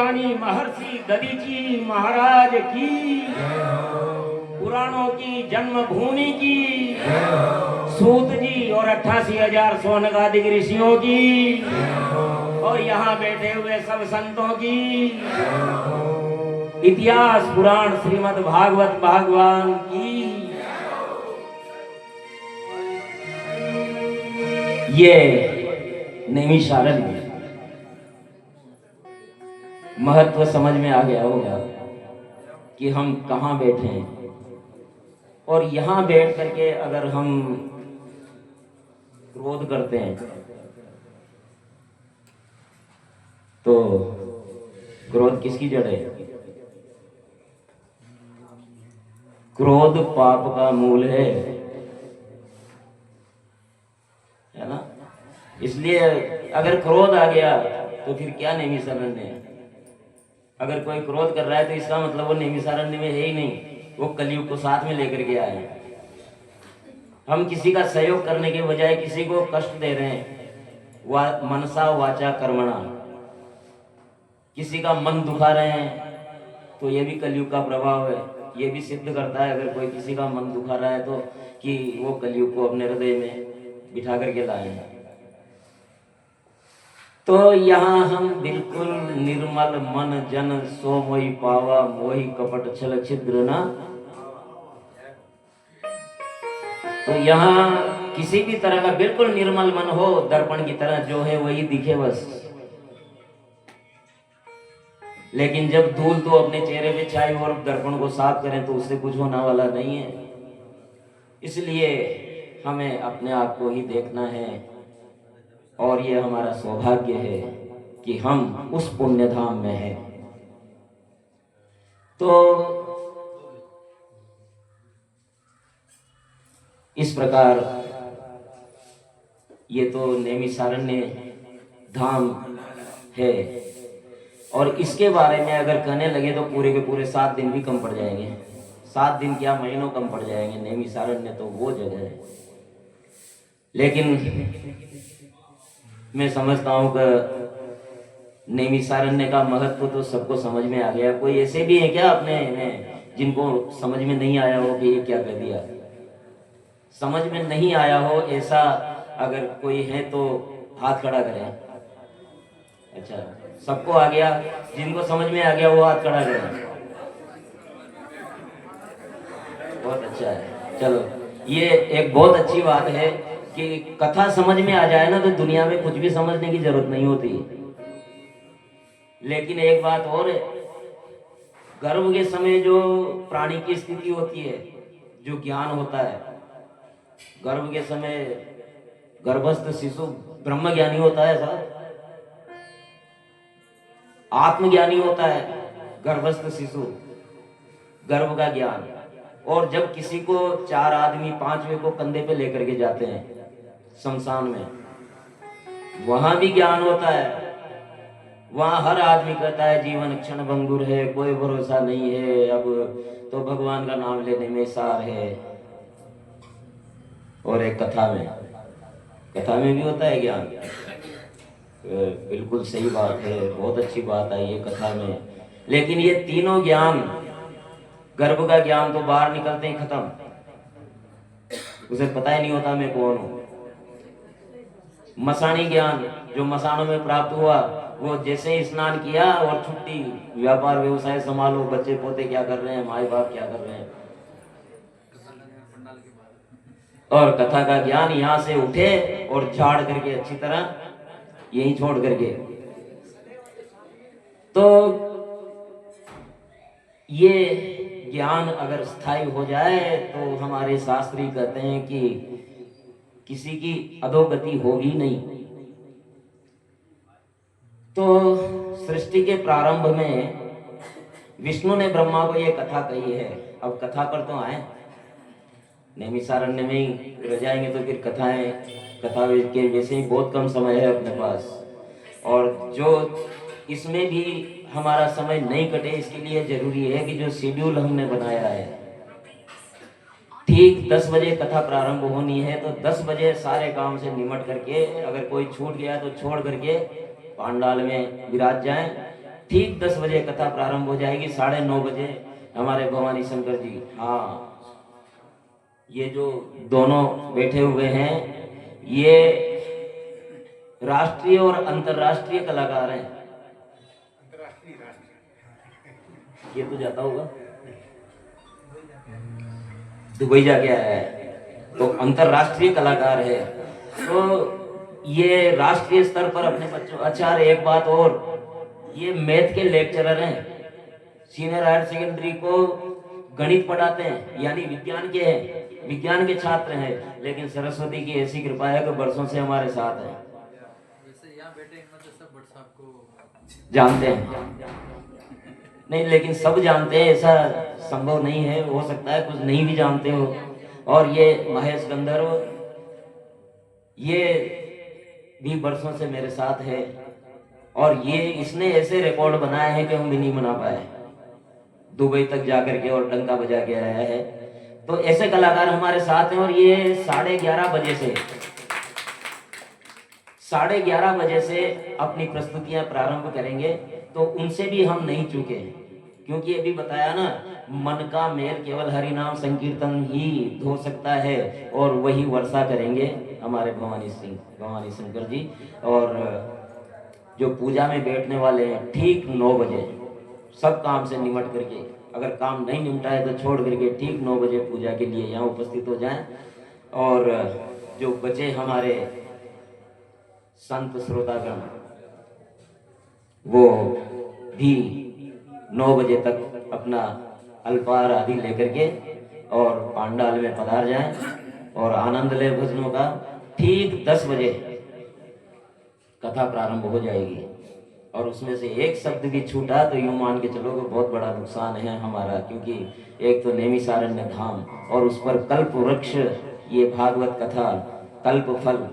ज्ञानी महर्षि दधीची महाराज की, पुराणों की जन्मभूमि की, सूत जी और 88,000 सोनकादिक ऋषियों की, और यहाँ बैठे हुए सब संतों की, इतिहास पुराण श्रीमद् भागवत भगवान की। ये नैमिषारण्य में महत्व समझ में आ गया होगा कि हम कहाँ बैठे हैं, और यहाँ बैठ करके अगर हम क्रोध करते हैं तो क्रोध किसकी जड़ है? क्रोध पाप का मूल है ना। इसलिए अगर क्रोध आ गया तो फिर क्या नैमिषारण्य है? अगर कोई क्रोध कर रहा है तो इसका मतलब वो नैमिषारण्य में है ही नहीं, वो कलयुग को साथ में लेकर के आए हैं। हम किसी का सहयोग करने के बजाय किसी को कष्ट दे रहे हैं, मनसा वाचा कर्मणा, किसी का मन दुखा रहे हैं, तो ये भी कलयुग का प्रभाव है। ये भी सिद्ध करता है अगर कोई किसी का मन दुखा रहा है तो कि वो कलयुग को अपने हृदय में बिठा करके लाए हैं। तो यहाँ हम बिल्कुल निर्मल मन जन सो मोहि पावा, मोहि कपट छल छिद्र ना। तो यहाँ किसी भी तरह का बिल्कुल निर्मल मन हो, दर्पण की तरह जो है वही दिखे बस। लेकिन जब धूल तो अपने चेहरे पे छाई और दर्पण को साफ करें तो उससे कुछ होने वाला नहीं है। इसलिए हमें अपने आप को ही देखना है, और ये हमारा सौभाग्य है कि हम उस पुण्य धाम में हैं। तो इस प्रकार ये तो नैमिषारण्य धाम है, और इसके बारे में अगर कहने लगे तो पूरे के पूरे 7 दिन भी कम पड़ जाएंगे। 7 दिन क्या, महीनों कम पड़ जाएंगे। नैमिषारण्य तो वो जगह है। लेकिन मैं समझता हूँ कि नैमिषारण्य का महत्व तो सबको समझ में आ गया। कोई ऐसे भी है क्या अपने में जिनको समझ में नहीं आया हो कि ये क्या कह दिया? समझ में नहीं आया हो ऐसा अगर कोई है तो हाथ खड़ा करें। अच्छा, सबको आ गया? जिनको समझ में आ गया वो हाथ खड़ा करें। बहुत अच्छा है। चलो, ये एक बहुत अच्छी बात है कि कथा समझ में आ जाए ना तो दुनिया में कुछ भी समझने की जरूरत नहीं होती। लेकिन एक बात और है, गर्भ के समय जो प्राणी की स्थिति होती है, जो ज्ञान होता है, गर्भ के समय गर्भस्थ शिशु ब्रह्म ज्ञानी होता है साहब, आत्मज्ञानी होता है गर्भस्थ शिशु, गर्भ का ज्ञान। और जब किसी को 4 आदमी 5वें को कंधे पे लेकर के जाते हैं शमशान में, वहां भी ज्ञान होता है। वहां हर आदमी कहता है जीवन क्षण भंगुर है, कोई भरोसा नहीं है, अब तो भगवान का नाम लेने में सार है। और एक कथा में भी होता है ज्ञान। बिल्कुल सही बात है, बहुत अच्छी बात आई है कथा में। लेकिन ये तीनों ज्ञान, गर्भ का ज्ञान तो बाहर निकलते ही खत्म, उसे पता ही नहीं होता मैं कौन हूं। मसानी ज्ञान जो मसानों में प्राप्त हुआ, वो जैसे ही स्नान किया और छुट्टी, व्यापार व्यवसाय संभालो, बच्चे पोते क्या कर रहे हैं, माए बाप क्या कर रहे हैं। और कथा का ज्ञान यहाँ से उठे और झाड़ करके अच्छी तरह यहीं छोड़ करके। तो ये ज्ञान अगर स्थायी हो जाए तो हमारे शास्त्री कहते हैं कि किसी की अधोगति होगी नहीं। तो सृष्टि के प्रारंभ में विष्णु ने ब्रह्मा को ये कथा कही है। अब कथा पर तो आए, नैमिषारण्य में ही रह जाएंगे तो फिर कथा के वैसे ही बहुत कम समय है अपने पास, और जो इसमें भी हमारा समय नहीं कटे इसके लिए जरूरी है कि जो शेड्यूल हमने बनाया है, ठीक 10 बजे कथा प्रारंभ होनी है तो 10 बजे सारे काम से निमट करके, अगर कोई छूट गया तो छोड़ करके पांडाल में विराज जाएं ठीक 10 बजे कथा प्रारंभ हो जाएगी, 9:30 बजे हमारे भवानी शंकर जी, हाँ ये जो दोनों बैठे हुए हैं ये राष्ट्रीय और अंतर्राष्ट्रीय कलाकार हैं। ये तो जाता होगा, दुबई जाके आया है, तो अंतर्राष्ट्रीय कलाकार है। तो ये राष्ट्रीय स्तर पर अपने बच्चों, अच्छा एक बात और, ये मैथ के लेक्चरर हैं, सीनियर हायर सेकेंडरी को गणित पढ़ाते हैं, यानी विज्ञान के हैं, विज्ञान के छात्र हैं, लेकिन सरस्वती की ऐसी कृपा है कि वर्षों से हमारे साथ है। वैसे यहाँ बैठे को जानते हैं नहीं, लेकिन सब जानते हैं ऐसा संभव नहीं है, हो सकता है कुछ नहीं भी जानते हो। और ये महेश गंधर्व, ये भी वर्षों से मेरे साथ है, और ये इसने ऐसे रिकॉर्ड बनाए हैं कि हम भी नहीं बना पाए, दुबई तक जाकर के और डंका बजा के आया है। तो ऐसे कलाकार हमारे साथ हैं, और ये 11:30 बजे से 11:30 बजे से अपनी प्रस्तुतियां प्रारंभ करेंगे। तो उनसे भी हम नहीं चूके, क्योंकि अभी बताया ना, मन का मेल केवल हरि नाम संकीर्तन ही धो सकता है, और वही वर्षा करेंगे हमारे भवानी शंकर जी। और जो पूजा में बैठने वाले हैं ठीक 9 बजे सब काम से निमट करके, अगर काम नहीं निमटा है तो छोड़ करके ठीक 9 बजे पूजा के लिए यहाँ उपस्थित हो जाएं। और जो बचे हमारे संत श्रोतागण वो भी 9 बजे तक अपना अल्पाहार आदि लेकर के और पांडाल में पधार जाएं और आनंद ले भजनों का। ठीक 10 बजे कथा प्रारंभ हो जाएगी, और उसमें से एक शब्द भी छूटा तो यूं मान के चलो कि बहुत बड़ा नुकसान है हमारा, क्योंकि एक तो नैमिषारण्य धाम और उस पर कल्प वृक्ष, ये भागवत कथा कल्प फल,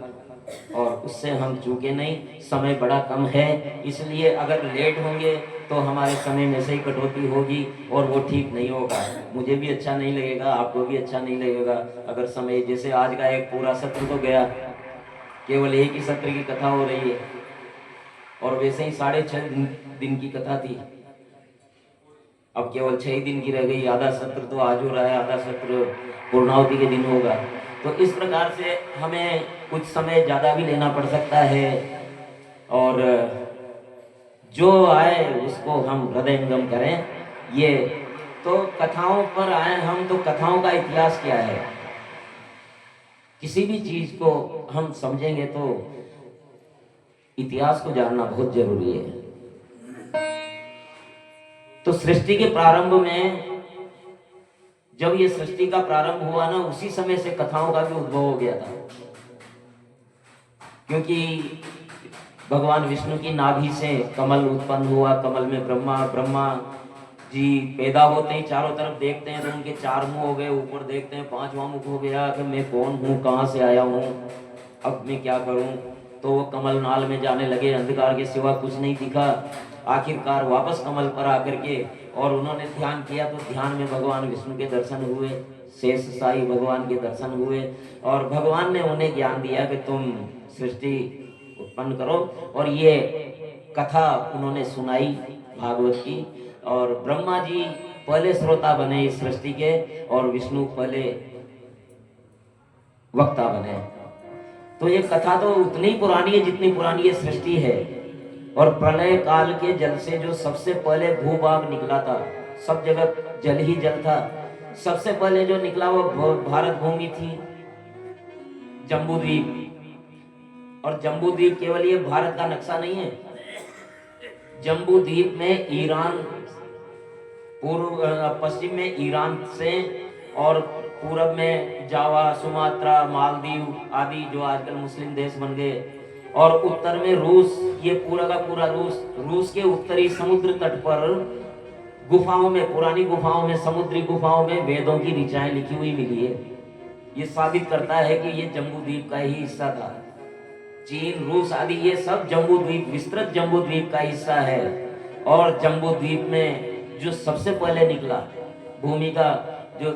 और उससे हम चूके नहीं। समय बड़ा कम है, इसलिए अगर लेट होंगे तो हमारे समय में से ही कटौती होगी, और वो ठीक नहीं होगा, मुझे भी अच्छा नहीं लगेगा, आपको भी अच्छा नहीं लगेगा। अगर समय, जैसे आज का एक पूरा सत्र तो गया, केवल एक ही सत्र की कथा हो रही है, और वैसे ही 6.5 दिन की कथा थी, अब केवल 6 दिन की रह गई। आधा सत्र तो आज हो रहा है, आधा सत्र पूर्णाहुति के दिन होगा। तो इस प्रकार से हमें कुछ समय ज़्यादा भी लेना पड़ सकता है, और जो आए उसको हम हृदयंगम करें। ये तो कथाओं पर आए हम, तो कथाओं का इतिहास क्या है, किसी भी चीज को हम समझेंगे तो इतिहास को जानना बहुत जरूरी है। तो सृष्टि के प्रारंभ में, जब ये सृष्टि का प्रारंभ हुआ ना, उसी समय से कथाओं का भी उद्भव हो गया था, क्योंकि भगवान विष्णु की नाभि से कमल उत्पन्न हुआ, कमल में ब्रह्मा जी पैदा होते ही चारों तरफ देखते हैं तो उनके 4 मुंह हो गए, ऊपर देखते हैं 5वां मुख हो गया कि मैं कौन हूँ, कहाँ से आया हूँ, अब मैं क्या करूँ। तो वो कमल नाल में जाने लगे, अंधकार के सिवा कुछ नहीं दिखा। आखिरकार वापस कमल पर आकर के और उन्होंने ध्यान किया, तो ध्यान में भगवान विष्णु के दर्शन हुए, शेष साई भगवान के दर्शन हुए, और भगवान ने उन्हें ज्ञान दिया कि तुम सृष्टि उत्पन्न करो। और ये कथा उन्होंने सुनाई भागवत की, और ब्रह्मा जी पहले श्रोता बने इस सृष्टि के, और विष्णु पहले वक्ता बने। तो ये कथा तो उतनी पुरानी है जितनी पुरानी ये सृष्टि है। और प्रलय काल के जल से जो सबसे पहले भूभाग निकला था, सब जगह जल ही जल था, सबसे पहले जो निकला वो भारत भूमि थी, जम्बूद्वीप। और जम्बूद्वीप केवल ये भारत का नक्शा नहीं है, जम्बूद्वीप में ईरान, पूर्व पश्चिम में ईरान से, और पूरब में जावा, सुमात्रा, मालदीव आदि जो आजकल मुस्लिम देश बन गए, और उत्तर में रूस, ये पूरा का पूरा रूस के उत्तरी समुद्र तट पर गुफाओं में, पुरानी गुफाओं में, समुद्री गुफाओं में वेदों की ऋचाएं लिखी हुई मिली है। ये साबित करता है कि ये जम्बूद्वीप का ही हिस्सा था। चीन, रूस आदि ये सब जम्बूद्वीप, विस्तृत जम्बूद्वीप का हिस्सा है। और जम्बूद्वीप में जो सबसे पहले निकला, भूमि का जो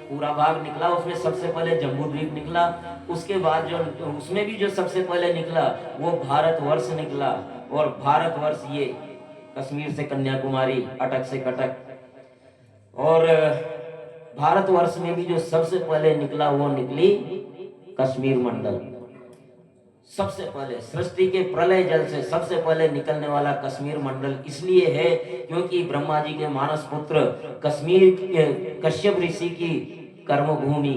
पूरा भाग निकला, उसमें सबसे पहले जम्बूद्वीप निकला। उसके बाद जो उसमें भी जो सबसे पहले निकला वो भारतवर्ष निकला। और भारतवर्ष ये कश्मीर से कन्याकुमारी, अटक से कटक। और भारतवर्ष में भी जो सबसे पहले निकला वो निकली कश्मीर मंडल। सबसे पहले सृष्टि के प्रलय जल से सबसे पहले निकलने वाला कश्मीर मंडल इसलिए है क्योंकि ब्रह्मा जी के मानस पुत्र कश्मीर कश्यप ऋषि की कर्मभूमि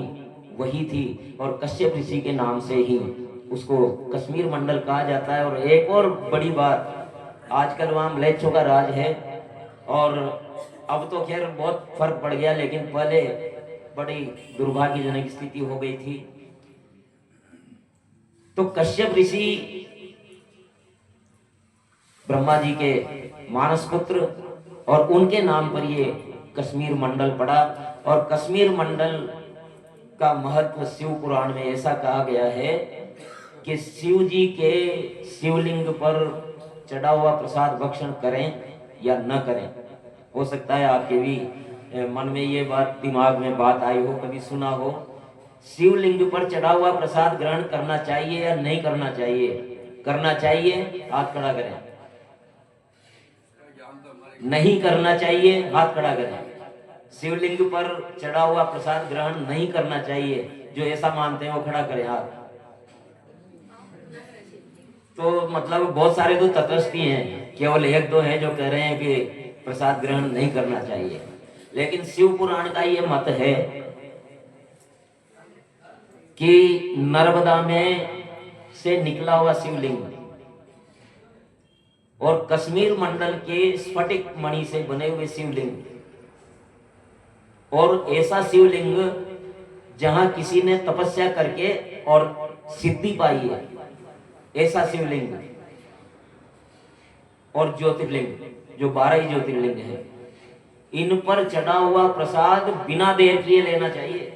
वही थी और कश्यप ऋषि के नाम से ही उसको कश्मीर मंडल कहा जाता है। और एक और बड़ी बात, आजकल वहाँ म्लेच्छों का राज है और अब तो खैर बहुत फर्क पड़ गया, लेकिन पहले बड़ी दुर्भाग्यजनक स्थिति हो गई थी। तो कश्यप ऋषि ब्रह्मा जी के मानस पुत्र और उनके नाम पर ये कश्मीर मंडल पड़ा। और कश्मीर मंडल का महत्व शिव पुराण में ऐसा कहा गया है कि शिव जी के शिवलिंग पर चढ़ा हुआ प्रसाद भक्षण करें या न करें। हो सकता है आपके भी मन में ये बात, दिमाग में बात आई हो, कभी सुना हो, शिवलिंग पर चढ़ा हुआ प्रसाद ग्रहण करना चाहिए या नहीं करना चाहिए? करना चाहिए, हाथ खड़ा करें। नहीं करना चाहिए, हाथ खड़ा करें। शिवलिंग पर चढ़ा हुआ प्रसाद ग्रहण नहीं करना चाहिए, जो ऐसा मानते हैं वो खड़ा करें हाथ। तो मतलब बहुत सारे तो तटस्थी हैं, केवल एक दो हैं जो कह रहे हैं कि प्रसाद ग्रहण नहीं करना चाहिए। लेकिन शिव पुराण का ये मत है कि नर्मदा में से निकला हुआ शिवलिंग और कश्मीर मंडल के स्फटिक मणि से बने हुए शिवलिंग और ऐसा शिवलिंग जहां किसी ने तपस्या करके और सिद्धि पाई है, ऐसा शिवलिंग और ज्योतिर्लिंग जो 12 ज्योतिर्लिंग है, इन पर चढ़ा हुआ प्रसाद बिना देर किए लेना चाहिए।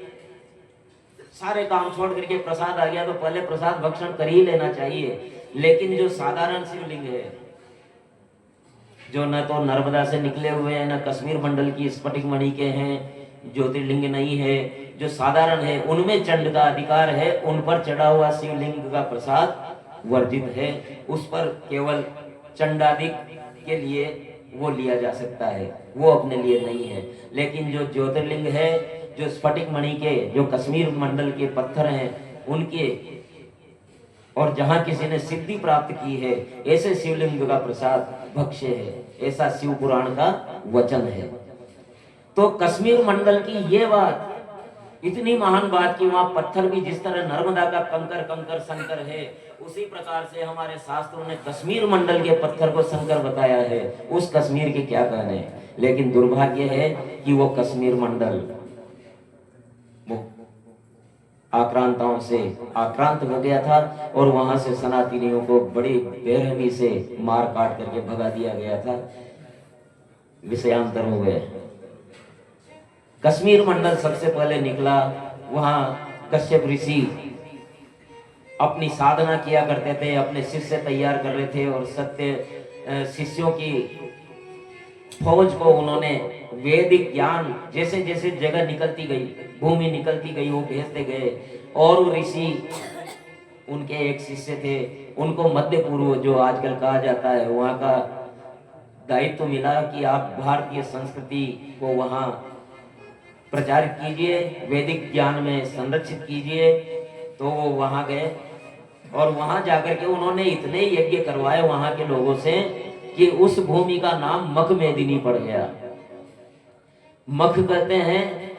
सारे काम छोड़ करके प्रसाद आ गया तो पहले प्रसाद भक्षण कर ही लेना चाहिए। लेकिन जो साधारण शिवलिंग है, जो न तो नर्मदा से निकले हुए हैं, न कश्मीर मंडल की स्फटिक मणि के हैं, ज्योतिर्लिंग नहीं है, जो साधारण है, उनमें चंड का अधिकार है, उन पर चढ़ा हुआ शिवलिंग का प्रसाद वर्जित है। उस पर केवल चंडादिक के लिए वो लिया जा सकता है, वो अपने लिए नहीं है। लेकिन जो ज्योतिर्लिंग है, जो स्फटिक मणि के, जो कश्मीर मंडल के पत्थर हैं उनके, और जहां किसी ने सिद्धि प्राप्त की है, ऐसे शिवलिंग का प्रसाद भक्ष्य है, ऐसा शिव पुराण का वचन है। तो कश्मीर मंडल की ये बात इतनी महान बात कि वहां पत्थर भी जिस तरह नर्मदा का कंकर कंकर शंकर है, उसी प्रकार से हमारे शास्त्रों ने कश्मीर मंडल के पत्थर को शंकर बताया है। उस कश्मीर के क्या कहने, लेकिन दुर्भाग्य है कि वो कश्मीर मंडल वो आक्रांताओं से आक्रांत हो गया था और वहां से सनातनियों को बड़ी बेरहमी से मार काट करके भगा दिया गया था, विषयांतर हो गए। कश्मीर मंडल सबसे पहले निकला, वहां कश्यप ऋषि अपनी साधना किया करते थे, अपने शिष्य तैयार कर रहे थे और सत्य शिष्यों की फौज को उन्होंने वैदिक ज्ञान जैसे जैसे जगह निकलती गई, भूमि निकलती गई, वो भेजते गए। और वो ऋषि, उनके एक शिष्य थे, उनको मध्य पूर्व जो आजकल कहा जाता है वहाँ का दायित्व मिला कि आप भारतीय संस्कृति को वहाँ प्रचारित कीजिए, वैदिक ज्ञान में संरक्षित कीजिए। तो वो वहाँ गए और वहाँ जाकर के उन्होंने इतने यज्ञ करवाए वहाँ के लोगों से कि उस भूमि का नाम मख मेदिनी पड़ गया। मख कहते हैं,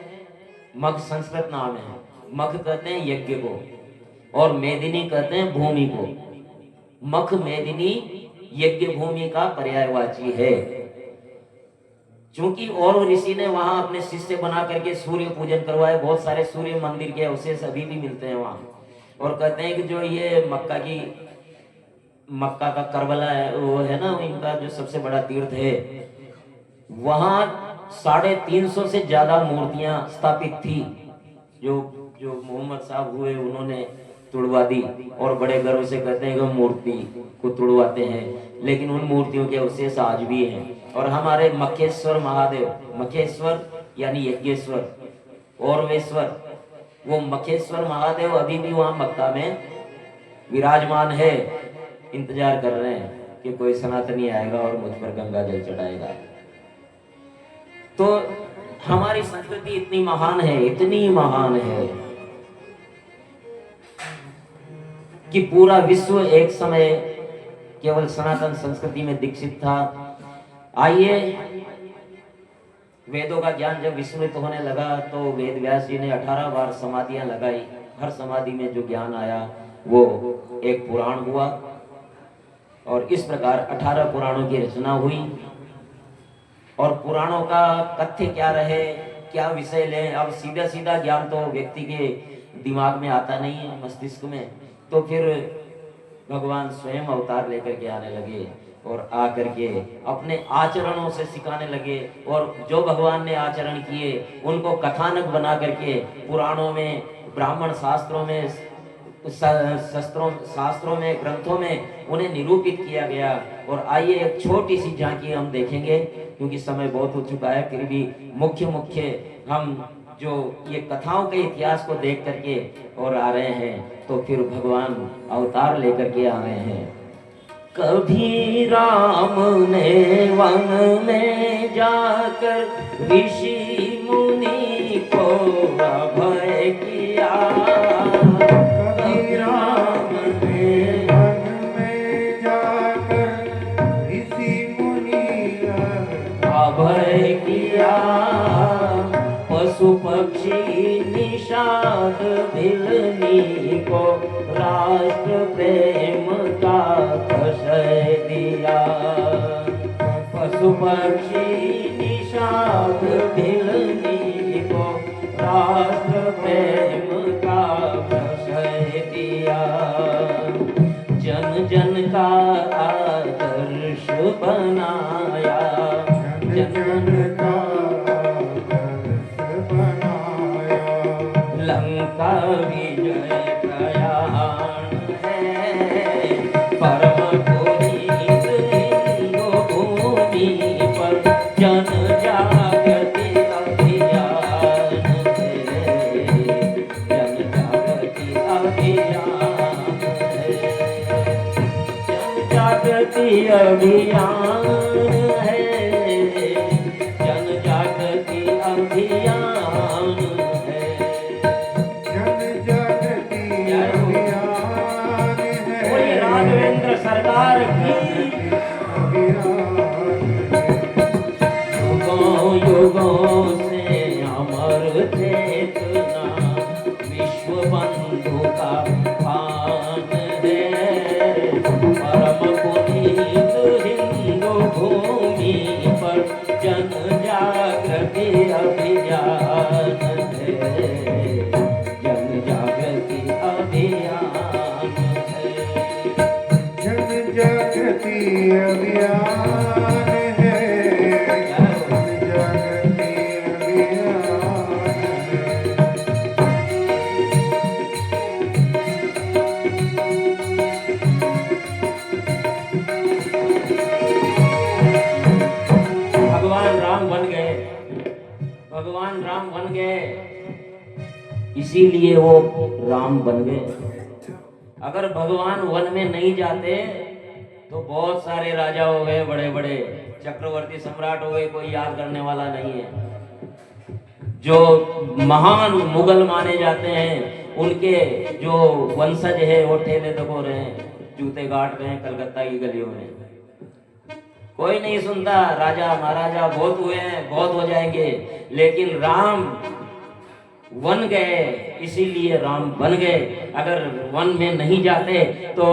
मख संस्कृत नाम है, मख कहते हैं यज्ञ को और मेदिनी कहते हैं भूमि को। मख मेदिनी यज्ञ भूमि का पर्यायवाची है। क्योंकि और ऋषि ने वहां अपने शिष्य बना करके सूर्य पूजन करवाए, बहुत सारे सूर्य मंदिर के अवशेष अभी भी मिलते हैं वहां। और कहते हैं कि जो ये मक्का का करबला है, वो है ना, इनका जो सबसे बड़ा तीर्थ है, वहां 350 से ज्यादा मूर्तियां स्थापित थी। जो मोहम्मद साहब हुए उन्होंने तुड़वा दी और बड़े गर्व से कहते हैं कि मूर्ति को तुड़वाते हैं, लेकिन उन मूर्तियों के अवशेष आज भी हैं। और हमारे मखेश्वर महादेव, मखेश्वर यानी यज्ञेश्वर और वेश्वर, वो मखेश्वर महादेव अभी भी वहां मक्का में विराजमान है, इंतजार कर रहे हैं। कि कोई सनातनी आएगा और मुझ पर गंगा जल चढ़ाएगा। तो हमारी संस्कृति इतनी महान है, इतनी महान है कि पूरा विश्व एक समय केवल सनातन संस्कृति में दीक्षित था। आइए, वेदों का ज्ञान जब विस्मृत होने लगा तो वेद व्यास जी ने 18 बार समाधियां लगाई। हर समाधि में जो ज्ञान आया वो एक पुराण हुआ और इस प्रकार 18 पुराणों की रचना हुई। और पुराणों का तथ्य क्या रहे, क्या विषय लें, अब सीधा सीधा ज्ञान तो व्यक्ति के दिमाग में आता नहीं है, मस्तिष्क में। तो फिर भगवान स्वयं अवतार लेकर के आने लगे और आकर के अपने आचरणों से सिखाने लगे। और जो भगवान ने आचरण किए उनको कथानक बना करके पुराणों में, ब्राह्मण शास्त्रों में, शास्त्रों में, ग्रंथों में उन्हें निरूपित किया गया। और आइए एक छोटी सी झांकी हम देखेंगे, क्योंकि समय बहुत हो चुका है। फिर भी मुख्य हम जो ये कथाओं के इतिहास को देख करके और आ रहे हैं, तो फिर भगवान अवतार लेकर के आ रहे हैं। कभी राम ने वन में जाकर ऋषि मुनि को अभय किया। कभी राम ने वन में जाकर ऋषि मुनि अभय किया। पशु पक्षी निषाद भिलनी को राष्ट्र प्रेम का आश्रय दिया। पशु पक्षी निषाद भिलनी को राष्ट्र प्रेम का आश्रय दिया। जन जन का आदर्श बनाया। जन जन का लंका विजय प्रयाण है। परम पुनीत हिंदू भूमि पर जन जागृति अभियान है। जन जागृति अभियान है। जन जागृति अभियान है। जन जागृति अभियान सरकार की। युगों युगों से अमर चेतना विश्व बंधु का भान है। परम पुनीत हिंदू भूमि पर जन जागृति अभियान है। जन जागृति अभियान जागृति अभियान है। जागृति अभियान भगवान राम बन गए। भगवान राम बन गए, इसीलिए वो राम बन गए। अगर भगवान वन में नहीं जाते तो बहुत सारे राजा हो गए, बड़े बड़े चक्रवर्ती सम्राट हो गए, कोई याद करने वाला नहीं है। जो महान मुगल माने जाते हैं उनके जो वंशज है वो ठेले दबोरे हैं, जूते गाड़ रहे हैं कलकत्ता की गलियों में। कोई नहीं सुनता। राजा महाराजा बहुत हुए हैं, बहुत हो जाएंगे, लेकिन राम वन गए, इसीलिए राम बन गए। अगर वन में नहीं जाते तो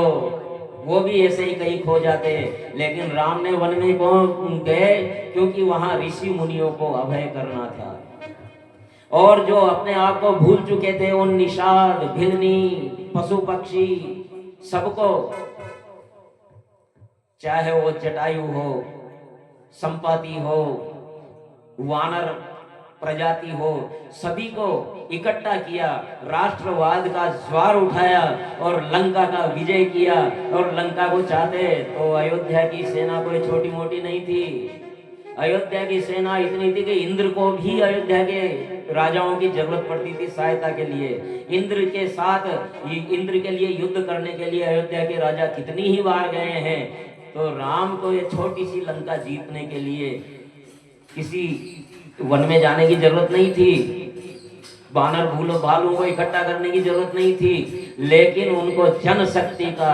वो भी ऐसे ही कहीं खो जाते। लेकिन राम ने वन में क्यों गए? क्योंकि वहां ऋषि मुनियों को अभय करना था। और जो अपने आप को भूल चुके थे, उन निषाद भिलनी पशु पक्षी सबको, चाहे वो जटायु हो, संपाति हो, वानर प्रजाति हो, सभी को इकट्ठा किया, राष्ट्रवाद का ज्वार उठाया और लंका का विजय किया। और लंका को चाहते तो अयोध्या की सेना कोई छोटी मोटी नहीं थी। अयोध्या की सेना इतनी थी कि इंद्र को भी अयोध्या के राजाओं की जरूरत पड़ती थी सहायता के लिए। इंद्र के साथ, इंद्र के लिए युद्ध करने के लिए अयोध्या के राजा कितनी ही बार गए हैं। तो राम को ये छोटी सी लंका जीतने के लिए किसी वन में जाने की जरूरत नहीं थी, बानर भूलो भालू को इकट्ठा करने की जरूरत नहीं थी, लेकिन उनको जनशक्ति का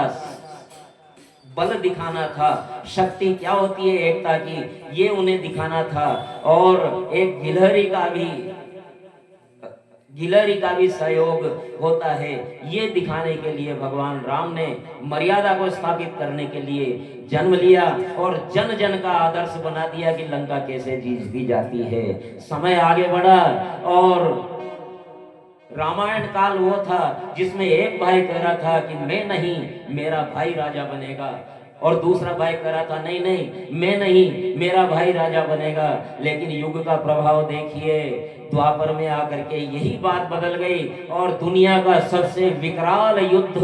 बल दिखाना था। शक्ति क्या होती है एकता की, ये उन्हें दिखाना था। और एक गिलहरी का भी सहयोग होता है, ये दिखाने के लिए भगवान राम ने मर्यादा को स्थापित करने के लिए जन्म लिया और जन जन का आदर्श बना दिया कि लंका कैसे जीती जाती है। समय आगे बढ़ा और रामायण काल वो था जिसमें एक भाई कह रहा था कि मैं नहीं, मेरा भाई राजा बनेगा, और दूसरा भाई कह रहा था नहीं नहीं, मैं नहीं, मेरा भाई राजा बनेगा। लेकिन युग का प्रभाव देखिए, द्वापर में आकर के यही बात बदल गई और दुनिया का सबसे विकराल युद्ध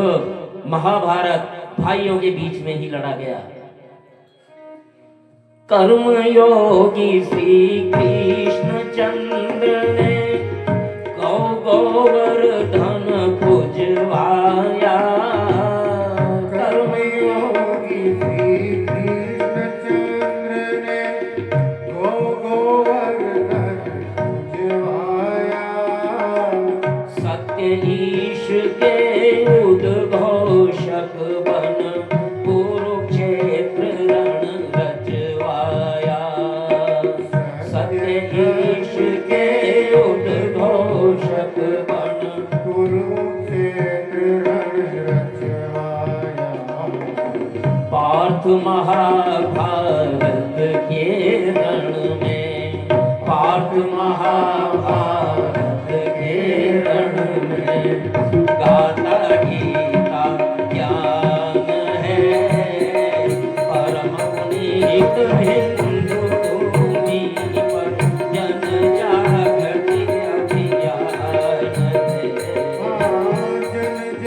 महाभारत भाइयों के बीच में ही लड़ा गया। कर्म योगी श्री कृष्ण चंद्र ने गोवर्धन खुजवाया। कर्म योगी श्री कृष्ण चंद्र ने गोवर्धन खुजवाया। सत्य ईश के उद्घोषक बन कुरुक्षेत्र रण रचवाया। सत्य ईश के उद्घोषक बन कुरुक्षेत्र रण रचवाया। पार्थ महाभारत के रण में, पार्थ महाभारत के रण में गाता गीता ज्ञान है, परम पुनीत भिन्न